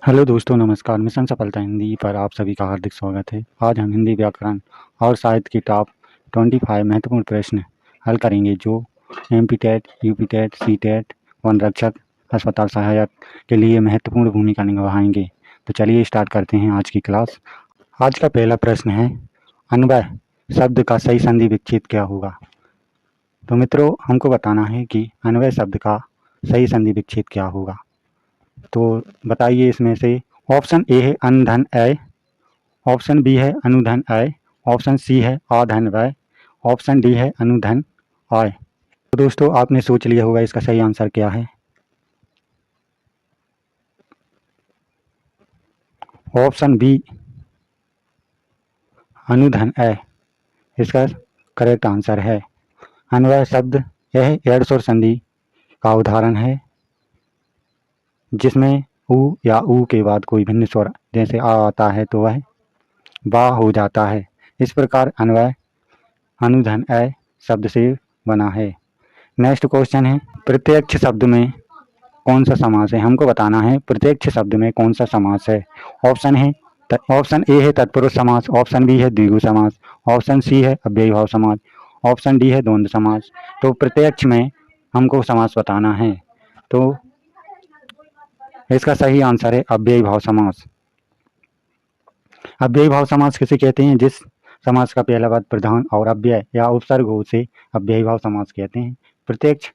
Hello दोस्तों, नमस्कार। Mission सफलता हिंदी पर आप सभी का हार्दिक स्वागत है। आज हम हिंदी व्याकरण और साहित्य की टॉप 25 महत्वपूर्ण प्रश्न हल करेंगे जो MP TET, UP TET, C TET, वन रक्षक, अस्पताल सहायक के लिए महत्वपूर्ण भूमिका निभाएंगे। तो चलिए स्टार्ट करते हैं आज की क्लास। आज का पहला प्रश्न है, अन्वय शब्द का सही संधि विच्छेद क्या होगा। तो मित्रों, हमको बताना है कि अन्वय शब्द का सही संधि विच्छेद क्या होगा। तो बताइए इसमें से। ऑप्शन ए है अनधन अय, ऑप्शन बी है अनुधन अय, ऑप्शन सी है आधन व्यय, ऑप्शन डी है अनुधन आय। तो दोस्तों, आपने सोच लिया होगा इसका सही आंसर क्या है। ऑप्शन बी अनुधन अय इसका करेक्ट आंसर है। अन्वय शब्द यह एड़ संधि का उदाहरण है जिसमें उ या ऊ के बाद कोई भिन्न स्वर जैसे आ आता है तो वह बा हो जाता है। इस प्रकार अन्वय अनुधन अय शब्द से बना है। नेक्स्ट क्वेश्चन है, प्रत्यक्ष शब्द में कौन सा समास है। हमको बताना है प्रत्यक्ष शब्द में कौन सा समास है। ऑप्शन ए है तत्पुरुष समास, ऑप्शन बी है द्विगु समास, ऑप्शन सी है अव्ययीभाव समास, ऑप्शन डी है द्वंद्व समास। तो प्रत्यक्ष में हमको समास बताना है, तो इसका सही आंसर है अव्ययीभाव समास। अव्ययीभाव समास किसे कहते हैं? जिस समास का पहला पद प्रधान और अव्यय या उपसर्ग हो उसे अव्ययीभाव समास कहते हैं। प्रत्यक्ष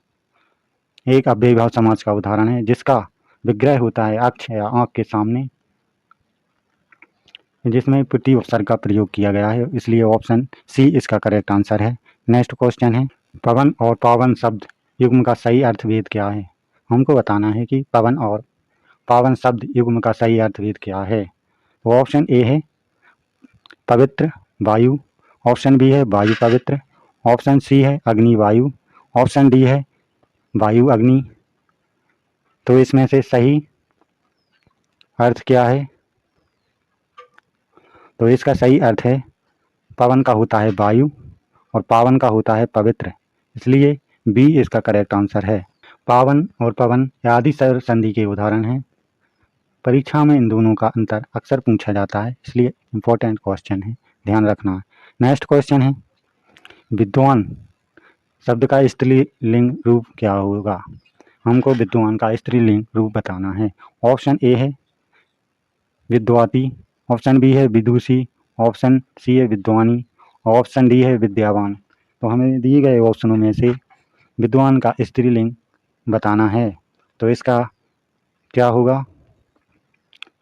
एक अव्ययीभाव समास का उदाहरण है जिसका विग्रह होता है अक्ष या आंख के सामने, जिसमें प्रति उपसर्ग का प्रयोग किया गया है, इसलिए ऑप्शन सी इसका करेक्ट आंसर है। नेक्स्ट क्वेश्चन है, पवन और पावन शब्द युग्म का सही अर्थभेद क्या है। हमको बताना है कि पवन और पावन शब्द युग्म का सही अर्थभेद क्या है। तो ऑप्शन ए है पवित्र वायु, ऑप्शन बी है वायु पवित्र, ऑप्शन सी है अग्नि वायु, ऑप्शन डी है वायु अग्नि। तो इसमें से सही अर्थ क्या है? तो इसका सही अर्थ है पवन का होता है वायु और पावन का होता है पवित्र, इसलिए बी इसका करेक्ट आंसर है। पावन और पवन आदि सर्व संधि के उदाहरण हैं। परीक्षा में इन दोनों का अंतर अक्सर पूछा जाता है, इसलिए इम्पोर्टेंट क्वेश्चन है, ध्यान रखना है। नेक्स्ट क्वेश्चन है, विद्वान शब्द का स्त्रीलिंग रूप क्या होगा। हमको विद्वान का स्त्रीलिंग रूप बताना है। ऑप्शन ए है विद्वाती, ऑप्शन बी है विदुषी, ऑप्शन सी है विद्वानी, ऑप्शन डी है विद्यावान। तो हमें दिए गए ऑप्शनों में से विद्वान का स्त्रीलिंग बताना है, तो इसका क्या होगा?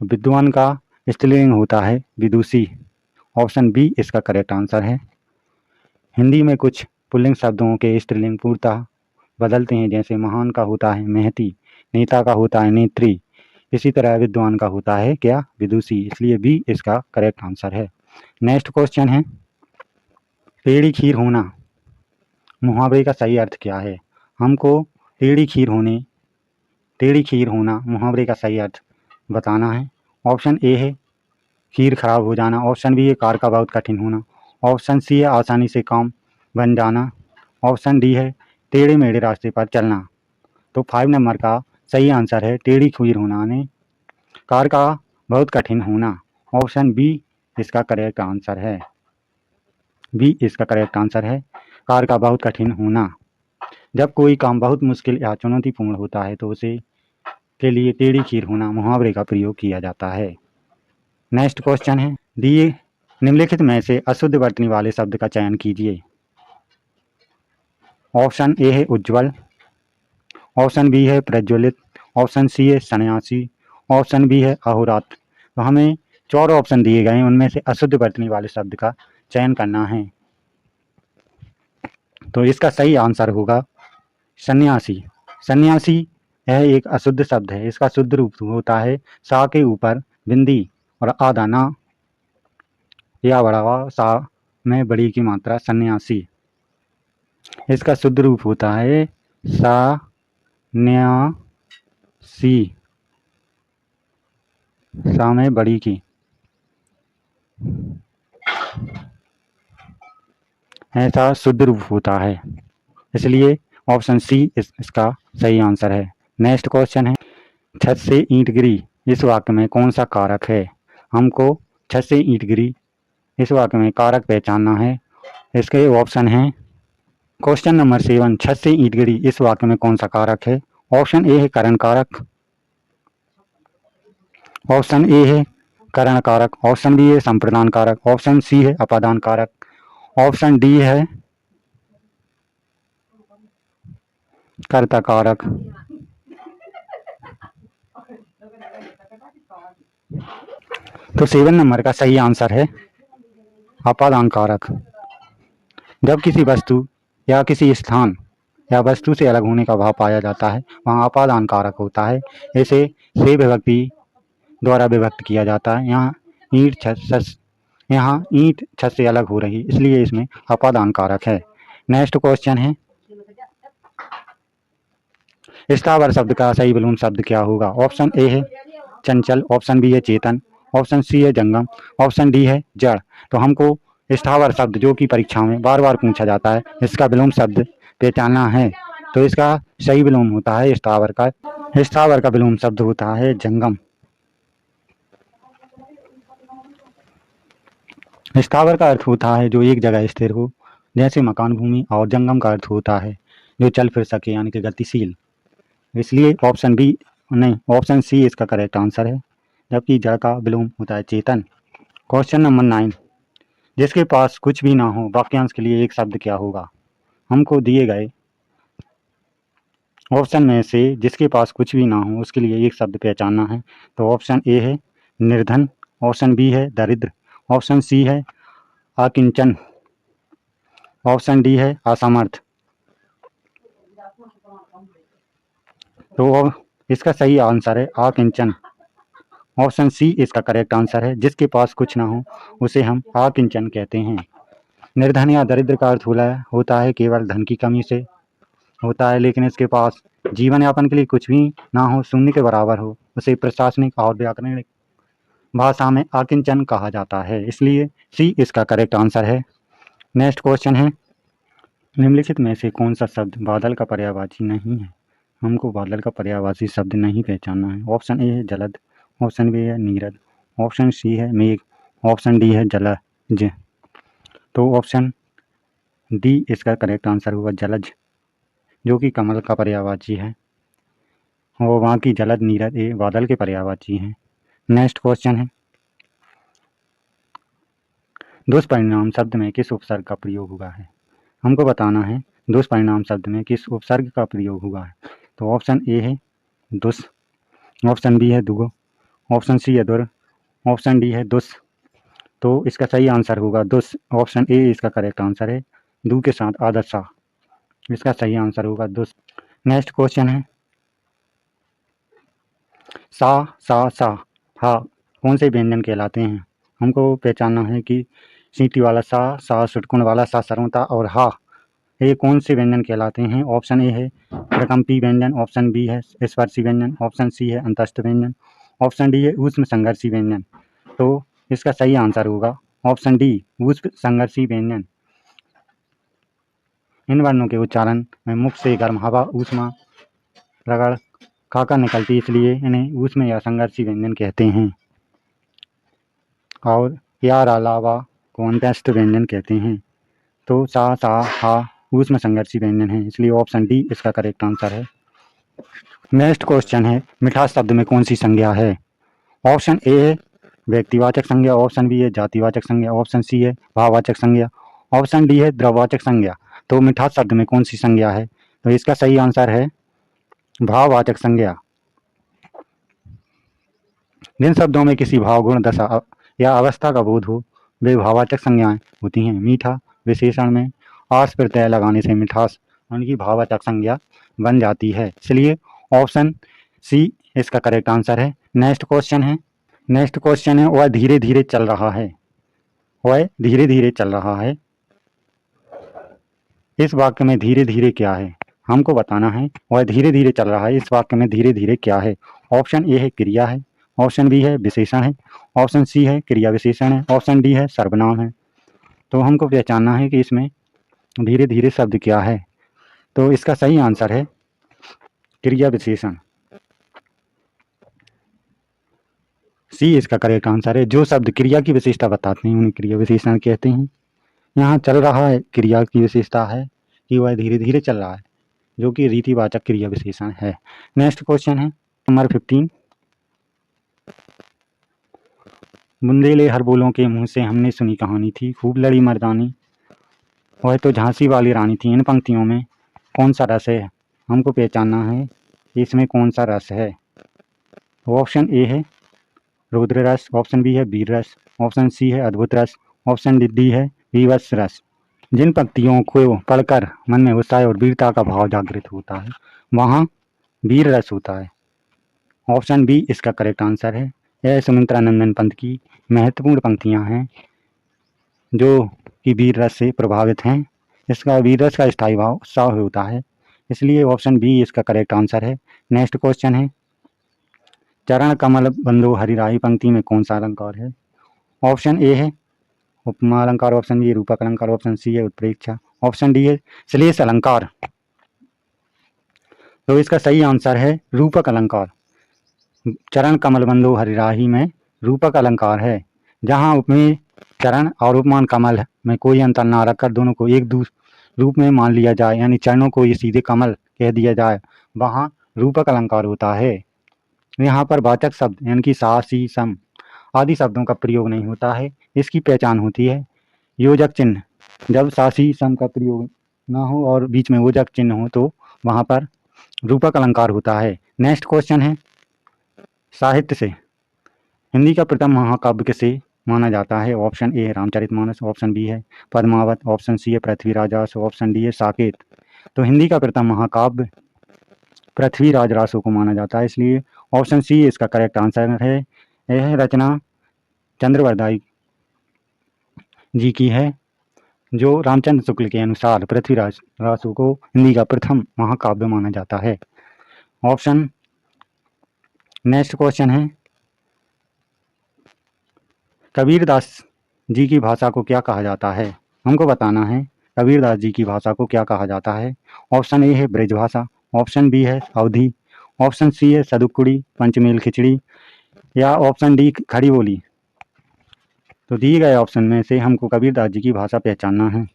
विद्वान का स्त्रीलिंग होता है विदुषी, ऑप्शन बी इसका करेक्ट आंसर है। हिंदी में कुछ पुल्लिंग शब्दों के स्त्रीलिंग पूर्णतः बदलते हैं, जैसे महान का होता है महती, नेता का होता है नेत्री, इसी तरह विद्वान का होता है क्या? विदुषी, इसलिए बी इसका करेक्ट आंसर है। नेक्स्ट क्वेश्चन है, टेढ़ी खीर होना मुहावरे का सही अर्थ क्या है। हमको टेढ़ी खीर होना मुहावरे का सही अर्थ बताना है। ऑप्शन ए है खीर खराब हो जाना, ऑप्शन बी है कार का बहुत कठिन होना, ऑप्शन सी है आसानी से काम बन जाना, ऑप्शन डी है टेढ़े मेढ़े रास्ते पर चलना। तो 5 नंबर का सही आंसर है टेढ़ी खीर होना ने कार का बहुत कठिन होना, ऑप्शन बी इसका करेक्ट आंसर है। बी इसका करेक्ट आंसर है, कार का बहुत कठिन होना। जब कोई काम बहुत मुश्किल या चुनौतीपूर्ण होता है तो उसे के लिए टेढ़ी खीर होना मुहावरे का प्रयोग किया जाता है। नेक्स्ट क्वेश्चन है, दिए निम्नलिखित में से अशुद्ध वर्तनी वाले शब्द का चयन कीजिए। ऑप्शन ए है उज्ज्वल, ऑप्शन बी है प्रज्वलित, ऑप्शन सी है सन्यासी, ऑप्शन बी है अहोरात्र। तो हमें 4 ऑप्शन दिए गए हैं, उनमें से अशुद्ध वर्तनी वाले शब्द का चयन करना है, तो इसका सही आंसर होगा सन्यासी। सन्यासी यह एक अशुद्ध शब्द है, इसका शुद्ध रूप होता है सा के ऊपर बिंदी और आधा ना या बढ़ावा सा में बड़ी की मात्रा सन्यासी, इसका शुद्ध रूप होता है सा न्या सी, सा में बड़ी की, ऐसा शुद्ध रूप होता है, इसलिए ऑप्शन सी इसका सही आंसर है। नेक्स्ट क्वेश्चन है, छत से ईंट गिरी इस वाक्य में कौन सा कारक है? हमको छत से ईंट गिरी इस वाक्य में कारक पहचानना है। इसके ऑप्शन हैं। क्वेश्चन नंबर 7, छत से ईंट गिरी इस वाक्य में कौन सा कारक है? ऑप्शन ए है करण कारक, ऑप्शन ए है करण कारक, ऑप्शन बी है संप्रदान कारक, ऑप्शन सी है अपादान कारक, ऑप्शन डी है कर्ता कारक। तो 7 नंबर का सही आंसर है अपादान कारक। जब किसी वस्तु या किसी स्थान या वस्तु से अलग होने का भाव पाया जाता है वहाँ अपादान कारक होता है। इसे से विभक्ति द्वारा विभक्त किया जाता है। यहाँ ईंट छत से अलग हो रही इसलिए इसमें अपादान कारक है। नेक्स्ट क्वेश्चन है, स्थावर शब्द का सही विलोम शब्द क्या होगा? ऑप्शन ए है चंचल, ऑप्शन बी है चेतन, ऑप्शन सी है जंगम, ऑप्शन डी है जड़। तो हमको स्थावर शब्द जो कि परीक्षाओं में बार बार पूछा जाता है इसका विलोम शब्द पहचानना है। तो इसका सही विलोम होता है स्थावर का विलोम शब्द होता है जंगम। स्थावर का अर्थ होता है जो एक जगह स्थिर हो, जैसे मकान भूमि, और जंगम का अर्थ होता है जो चल फिर सके यानी कि गतिशील। इसलिए ऑप्शन सी इसका करेक्ट आंसर है। जबकि जड़ का विलोम होता है चेतन। क्वेश्चन नंबर 9, जिसके पास कुछ भी ना हो वाक्यांश के लिए एक शब्द क्या होगा? हमको दिए गए ऑप्शन में से जिसके पास कुछ भी ना हो उसके लिए एक शब्द पहचानना है। तो ऑप्शन ए है निर्धन, ऑप्शन बी है दरिद्र, ऑप्शन सी है अकिंचन, ऑप्शन डी है असमर्थ। तो इसका सही आंसर है अकिंचन। ऑप्शन सी इसका करेक्ट आंसर है। जिसके पास कुछ ना हो उसे हम अकिंचन कहते हैं। निर्धन या दरिद्र का अर्थ होता है केवल धन की कमी से होता है, लेकिन इसके पास जीवन यापन के लिए कुछ भी ना हो, शून्य के बराबर हो, उसे प्रशासनिक और व्याकरणिक भाषा में अकिंचन कहा जाता है। इसलिए सी इसका करेक्ट आंसर है। नेक्स्ट क्वेश्चन है, निम्नलिखित में से कौन सा शब्द बादल का पर्यायवाची नहीं है? हमको बादल का पर्यायवाची शब्द नहीं पहचानना है। ऑप्शन ए है जलद, ऑप्शन बी है नीरद, ऑप्शन सी है मेघ, ऑप्शन डी है जलज। तो ऑप्शन डी इसका करेक्ट आंसर होगा जलज, जो कि कमल का पर्यायवाची है, और वहाँ की जलद नीरद ये बादल के पर्यायवाची हैं। नेक्स्ट क्वेश्चन है, दुष्परिणाम शब्द में किस उपसर्ग का प्रयोग हुआ है? हमको बताना है दुष्परिणाम शब्द में किस उपसर्ग का प्रयोग हुआ है। तो ऑप्शन ए है दुष्, ऑप्शन बी है दुगो, ऑप्शन सी है दुर, ऑप्शन डी है दुष्। तो इसका सही आंसर होगा दुष्। ऑप्शन ए इसका करेक्ट आंसर है, दू के साथ आदत सा, इसका सही आंसर होगा दुष्। नेक्स्ट क्वेश्चन है, सा हा कौन से व्यंजन कहलाते हैं? हमको पहचानना है कि सीटी वाला सा सुटकुण वाला सा सर्वता और हा ये कौन से व्यंजन कहलाते हैं? ऑप्शन ए है प्रकम्पी व्यंजन, ऑप्शन बी है स्पर्शी व्यंजन, ऑप्शन सी है अंतस्थ व्यंजन, ऑप्शन डी है ऊष्म संघर्षी व्यंजन। तो इसका सही आंसर होगा ऑप्शन डी ऊष्म संघर्षी व्यंजन। इन वर्णों के उच्चारण में मुख से गर्म हवा ऊष्मा रगड़ खाकर निकलती, इसलिए इन्हें ऊष्म या संघर्षी व्यंजन कहते हैं। और यार अलावा को अंतस्थ व्यंजन कहते हैं। तो सा हा ऊष्म संघर्षी व्यंजन है, इसलिए ऑप्शन डी इसका करेक्ट आंसर है। नेक्स्ट क्वेश्चन है, मिठास शब्द में कौन सी संज्ञा है? ऑप्शन ए है व्यक्तिवाचक संज्ञा, ऑप्शन बी है जातिवाचक संज्ञा, ऑप्शन सी है भाववाचक संज्ञा, ऑप्शन डी है द्रववाचक संज्ञा। तो मिठास शब्द में कौन सी संज्ञा है? तो इसका सही आंसर है भाववाचक संज्ञा। जिन शब्दों में किसी भाव गुण दशा या अवस्था का बोध हो वे भाववाचक संज्ञाएं होती हैं। मीठा विशेषण में आस प्रत्यय लगाने से मिठास उनकी भाववाचक संज्ञा बन जाती है, इसलिए ऑप्शन सी इसका करेक्ट आंसर है। नेक्स्ट क्वेश्चन है, वह धीरे धीरे चल रहा है। वह धीरे धीरे चल रहा है, इस वाक्य में धीरे धीरे क्या है? हमको बताना है वह धीरे धीरे चल रहा है, इस वाक्य में धीरे धीरे क्या है? ऑप्शन ए है क्रिया है, ऑप्शन बी है विशेषण है, ऑप्शन सी है क्रिया विशेषण है, ऑप्शन डी है सर्वनाम है। तो हमको पहचानना है कि इसमें धीरे धीरे शब्द क्या है। तो इसका सही आंसर है क्रिया विशेषण। सी इसका करेक्ट आंसर है। जो शब्द क्रिया की विशेषता बताते हैं उन्हें क्रिया विशेषण कहते हैं। यहाँ चल रहा है क्रिया की विशेषता है कि वह धीरे धीरे चल रहा है, जो कि रीतिवाचक क्रिया विशेषण है। नेक्स्ट क्वेश्चन है नंबर 15। बुंदेले हर बोलों के मुंह से हमने सुनी कहानी थी, खूब लड़ी मर्दानी, वह तो झांसी वाली रानी थी। इन पंक्तियों में कौन सा रस है? हमको पहचानना है इसमें कौन सा रस है। ऑप्शन ए है रौद्र रस, ऑप्शन बी है वीर रस, ऑप्शन सी है अद्भुत रस, ऑप्शन डी है विवश रस। जिन पंक्तियों को पढ़कर मन में उत्साह और वीरता का भाव जागृत होता है वहाँ वीर रस होता है। ऑप्शन बी इसका करेक्ट आंसर है। यह सुमित्रानंदन पंत की महत्वपूर्ण पंक्तियाँ हैं जो कि वीर रस से प्रभावित हैं। इसका वीर रस का स्थायी भाव उत्साह होता है, इसलिए ऑप्शन बी इसका करेक्ट आंसर है। नेक्स्ट क्वेश्चन है चरण कमल बंदो हरिराही पंक्ति में कौन सा अलंकार है? ऑप्शन ए है उपमा अलंकार, ऑप्शन बी रूपक अलंकार, ऑप्शन सी है उत्प्रेक्षा, ऑप्शन डी है श्लेष अलंकार। तो इसका सही आंसर है रूपक अलंकार। चरण कमल बंदो हरिराही में रूपक अलंकार है, जहाँ उपमेय चरण और उपमान कमल में कोई अंतर ना रखकर दोनों को एक दूसरे रूप में मान लिया जाए, यानी चरणों को ये सीधे कमल कह दिया जाए, वहाँ रूपक अलंकार होता है। यहाँ पर वाचक शब्द यानी कि सा सी सम आदि शब्दों का प्रयोग नहीं होता है। इसकी पहचान होती है योजक चिन्ह। जब सा सी सम का प्रयोग ना हो और बीच में योजक चिन्ह हो तो वहाँ पर रूपक अलंकार होता है। नेक्स्ट क्वेश्चन है साहित्य से हिंदी का प्रथम महाकाव्य किसे माना जाता है? ऑप्शन ए है रामचरितमानस, ऑप्शन बी है पद्मावत, ऑप्शन सी है पृथ्वीराज रासो, ऑप्शन डी है साकेत। तो हिंदी का प्रथम महाकाव्य पृथ्वीराज रासो को माना जाता है, इसलिए ऑप्शन सी इसका करेक्ट आंसर है। यह रचना चंद्रवरदाई जी की है, जो रामचंद्र शुक्ल के अनुसार पृथ्वीराज रासो को हिंदी का प्रथम महाकाव्य माना जाता है। ऑप्शन नेक्स्ट क्वेश्चन है कबीरदास जी की भाषा को क्या कहा जाता है? हमको बताना है कबीरदास जी की भाषा को क्या कहा जाता है। ऑप्शन ए है ब्रजभाषा, ऑप्शन बी है अवधी, ऑप्शन सी है सदुक्कुड़ी पंचमेल खिचड़ी, या ऑप्शन डी खड़ी बोली। तो दिए गए ऑप्शन में से हमको कबीरदास जी की भाषा पहचानना है,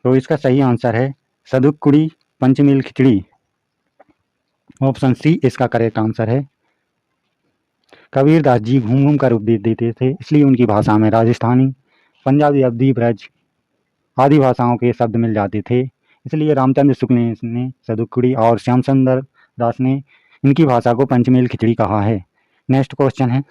तो इसका सही आंसर है सदुक्कुड़ी पंचमेल खिचड़ी। ऑप्शन सी इसका करेक्ट आंसर है। कबीरदास जी घूम घूम कर उपदेश देते थे, इसलिए उनकी भाषा में राजस्थानी, पंजाबी, अवधी, ब्रज आदि भाषाओं के शब्द मिल जाते थे, इसलिए रामचंद्र शुक्ल ने सदुक्कुड़ी और श्याम सुंदर दास ने इनकी भाषा को पंचमेल खिचड़ी कहा है। नेक्स्ट क्वेश्चन है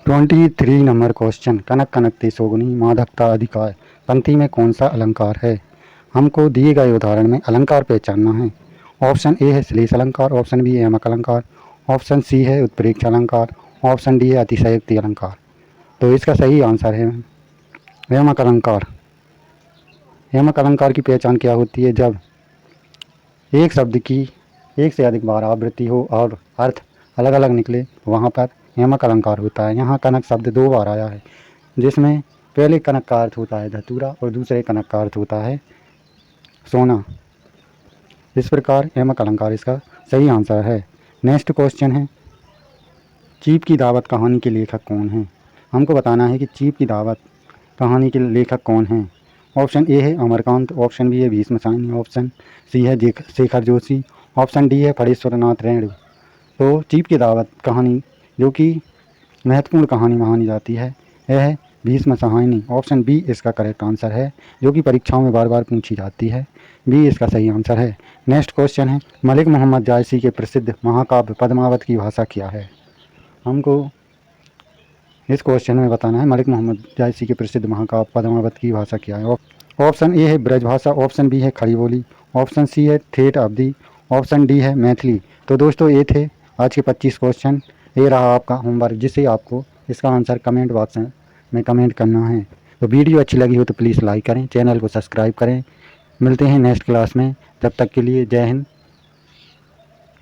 23 नंबर क्वेश्चन, कनक कनकते शोभनी माधकता अधिकार पंक्ति में कौन सा अलंकार है? हमको दिए गए उदाहरण में अलंकार पहचानना है। ऑप्शन ए है श्लेष अलंकार, ऑप्शन बी है यमक अलंकार, ऑप्शन सी है उत्प्रेक्ष अलंकार, ऑप्शन डी है अतिशयोक्ति अलंकार। तो इसका सही आंसर है यमक अलंकार। यमक अलंकार की पहचान क्या होती है? जब एक शब्द की एक से अधिक बार आवृत्ति हो और अर्थ अलग अलग निकले, वहाँ पर यमक अलंकार होता है। यहाँ कनक शब्द 2 बार आया है, जिसमें पहले कनक का अर्थ होता है धतूरा और दूसरे कनक का अर्थ होता है सोना। इस प्रकार यमक अलंकार इसका सही आंसर है। नेक्स्ट क्वेश्चन है, चीप की दावत कहानी के लेखक कौन हैं? हमको बताना है कि चीप की दावत कहानी के लेखक कौन हैं। ऑप्शन ए है अमरकांत, ऑप्शन बी है भीष्म साहनी, ऑप्शन सी है शेखर जोशी, ऑप्शन डी है फणेश्वर नाथ रेणु। तो चीप की दावत कहानी जो कि महत्वपूर्ण कहानी मानी जाती है, यह है भीष्म साहनी। ऑप्शन बी इसका करेक्ट आंसर है, जो कि परीक्षाओं में बार बार पूछी जाती है। बी इसका सही आंसर है। नेक्स्ट क्वेश्चन है, मलिक मोहम्मद जायसी के प्रसिद्ध महाकाव्य पद्मावत की भाषा क्या है? हमको इस क्वेश्चन में बताना है मलिक मोहम्मद जायसी के प्रसिद्ध महाकाव्य पद्मावत की भाषा क्या है। ऑप्शन ए है ब्रजभाषा, ऑप्शन बी है खड़ी बोली, ऑप्शन सी है ठेठ अवधी, ऑप्शन डी है मैथिली। तो दोस्तों ये थे आज के 25 क्वेश्चन। ये रहा आपका होमवर्क, जिसे आपको इसका आंसर कमेंट बॉक्स में कमेंट करना है। तो वीडियो अच्छी लगी हो तो प्लीज़ लाइक करें, चैनल को सब्सक्राइब करें। मिलते हैं नेक्स्ट क्लास में, तब तक के लिए जय हिंद,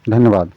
धन्यवाद।